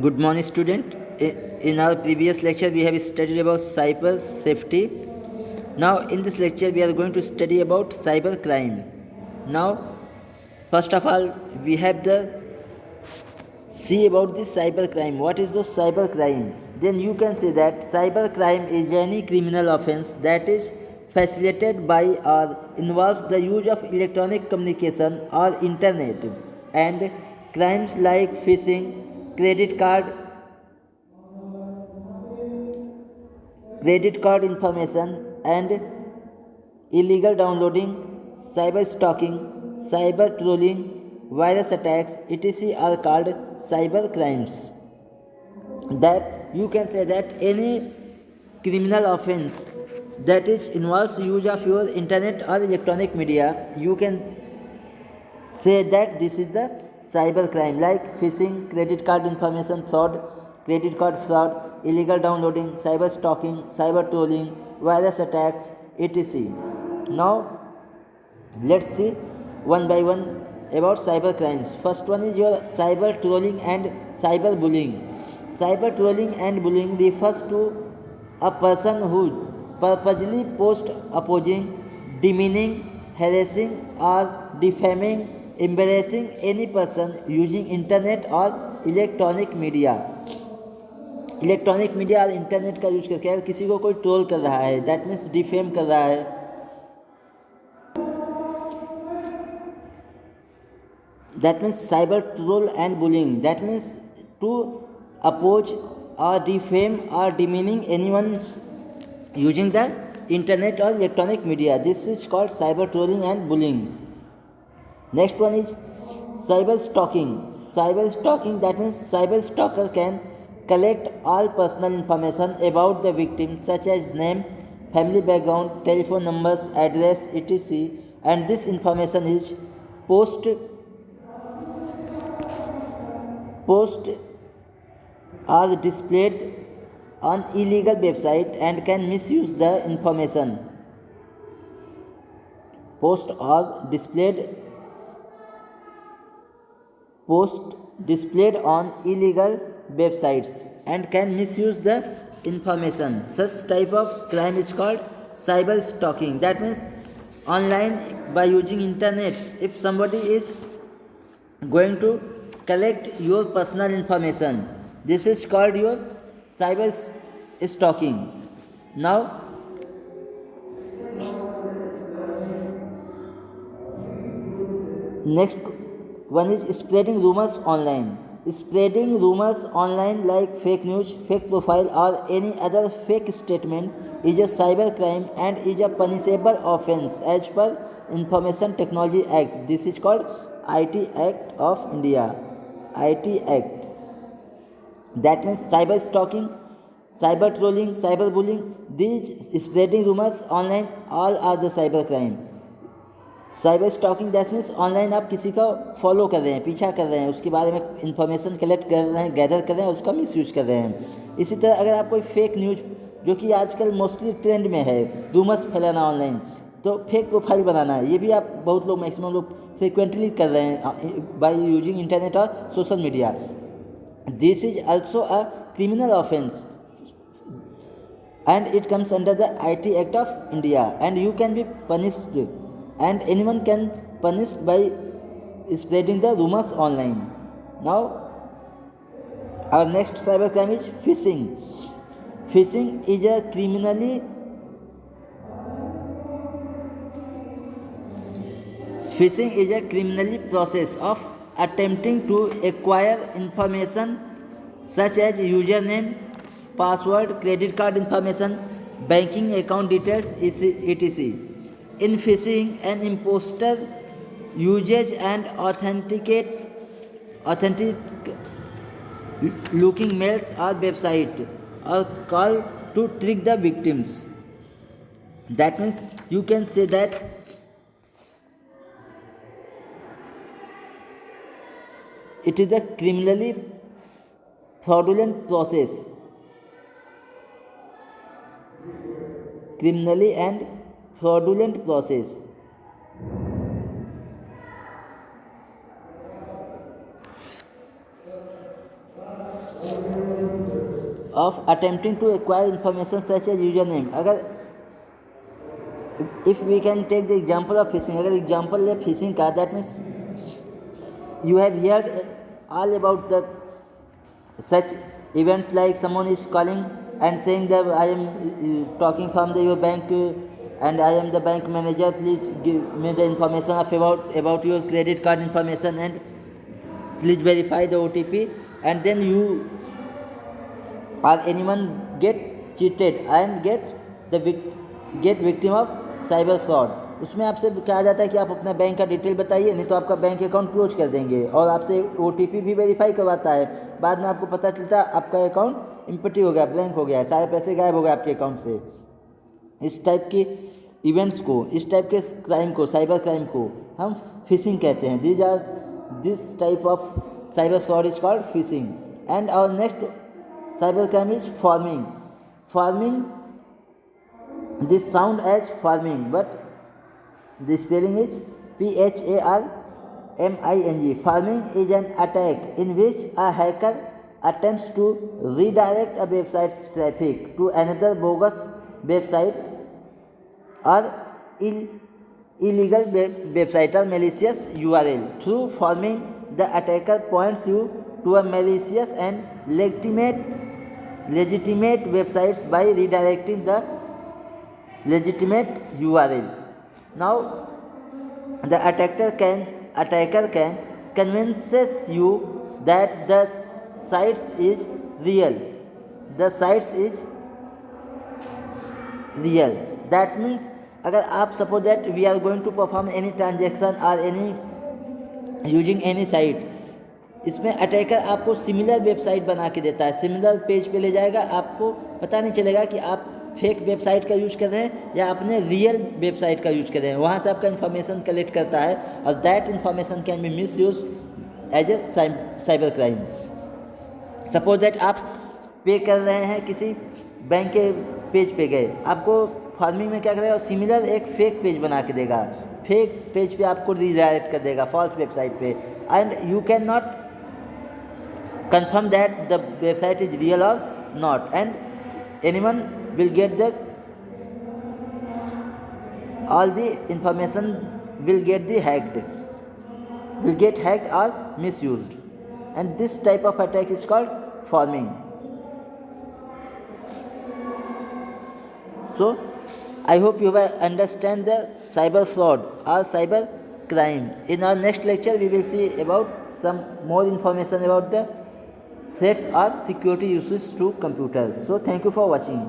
Good morning, student. In our previous lecture, we have studied about cyber safety. Now, in this lecture, we are going to study about cyber crime. Now, first of all, we have the see about the cyber crime. What is the cyber crime? Then you can say that cyber crime is any criminal offense that is facilitated by or involves the use of electronic communication or internet, and crimes like phishing, credit card information, and illegal downloading, cyber stalking, cyber trolling, virus attacks, etc. are called cyber crimes. That you can say that any criminal offense that is involves use of your internet or electronic media, you can say that this is the cyber crime, like phishing, credit card information fraud, credit card fraud, illegal downloading, cyber stalking, cyber trolling, virus attacks, etc. Now let's see one by one about cyber crimes. First one is your cyber trolling and cyber bullying. Cyber trolling and bullying refers to a person who purposely posts opposing, demeaning, harassing, or defaming, embarrassing any person using internet or electronic media और internet का use करके अगर किसी को कोई troll कर रहा है, दैट मीन्स डिफेम कर रहा है, that means cyber troll and bullying, that means to oppose or defame or demeaning anyone using the internet or electronic media. This is called cyber trolling and bullying. Next one is cyber stalking. That means cyber stalker can collect all personal information about the victim, such as name, family background, telephone numbers, address, etc., and this information is post are displayed on illegal website and can misuse the information. Post displayed on illegal websites and can misuse the information. Such type of crime is called cyber stalking. That means online, by using internet, if somebody is going to collect your personal information, this is called your cyber stalking. Now next one is spreading rumors online. Spreading rumors online like fake news, fake profile, or any other fake statement is a cyber crime and is a punishable offense as per Information Technology Act. This is called IT Act of India. IT Act. That means cyber stalking, cyber trolling, cyber bullying, these spreading rumors online, all are the cyber crime. Cyber stalking that means online आप किसी का follow कर रहे हैं, पीछा कर रहे हैं, उसके बारे में इंफॉर्मेशन कलेक्ट कर रहे हैं, गैदर कर रहे हैं, उसका मिसयूज कर रहे हैं. इसी तरह अगर आप कोई फेक न्यूज, जो कि आजकल मोस्टली ट्रेंड में है, रूमर्स फैलाना ऑनलाइन, तो फेक प्रोफाइल बनाना है, ये भी आप बहुत लोग, मैक्सिमम लोग फ्रिक्वेंटली कर रहे हैं बाय यूजिंग इंटरनेट और social media. This is also a criminal offence and it comes under the IT Act of India, and you can be punished, and anyone can punished by spreading the rumors online. Now our next cyber crime is phishing. Phishing is a criminally process of attempting to acquire information such as username, password, credit card information, banking account details, etc. In phishing, an imposter uses and authentic looking mails or website or call to trick the victims. That means you can say that it is a fraudulent process. Criminally and fraudulent process. of attempting to acquire information such as username. अगर if we can take the example of phishing, अगर example ले phishing का, that means you have heard all about the such events like someone is calling and saying that I am talking from your bank and I am the bank manager, please give me the information about your credit card information and please verify the OTP, and then you or anyone get cheated and get victim of cyber fraud. उसमें आपसे कहा जाता है कि आप अपना bank का detail बताइए, नहीं तो आपका बैंक अकाउंट क्लोज कर देंगे, और आपसे OTP भी वेरीफाई करवाता है. बाद में आपको पता चलता है आपका अकाउंट इम्पटी हो गया, ब्लैंक हो गया है, सारे पैसे गायब हो गए आपके अकाउंट से. इस टाइप के इवेंट्स को, इस टाइप के क्राइम को, साइबर क्राइम को हम फिशिंग कहते हैं. This type of cyber fraud is called phishing. And our next cyber crime is farming. This sound as farming, but the spelling is PHARMING. Farming is an attack in which a hacker attempts to redirect a website's traffic to another bogus website or illegal website or malicious URL. Through farming, the attacker points you to a malicious and legitimate websites by redirecting the legitimate URL. Now the attacker can convinces you that the site is real. That means अगर आप suppose that we are going to perform any transaction or any using any site, इसमें attacker आपको similar website बना के देता है, similar page पे ले जाएगा, आपको पता नहीं चलेगा कि आप फेक वेबसाइट का यूज़ कर रहे हैं या अपने रियल वेबसाइट का यूज़ कर रहे हैं. वहाँ से आपका इन्फॉर्मेशन कलेक्ट करता है और that information can be misuse as a cyber crime. Suppose that आप पे कर रहे हैं, किसी बैंक के पेज पे गए, आपको फार्मिंग में क्या करेगा, सिमिलर एक फेक पेज बना के देगा, फेक पेज पे आपको रिडायरेक्ट कर देगा फॉल्स वेबसाइट पे, and you can not confirm that the website is real or not, and anyone will get all the information will get hacked or misused, and this type of attack is called farming. So I hope you will understand the cyber fraud or cyber crime. In our next lecture we will see about some more information about the threats or security issues to computers. So thank you for watching.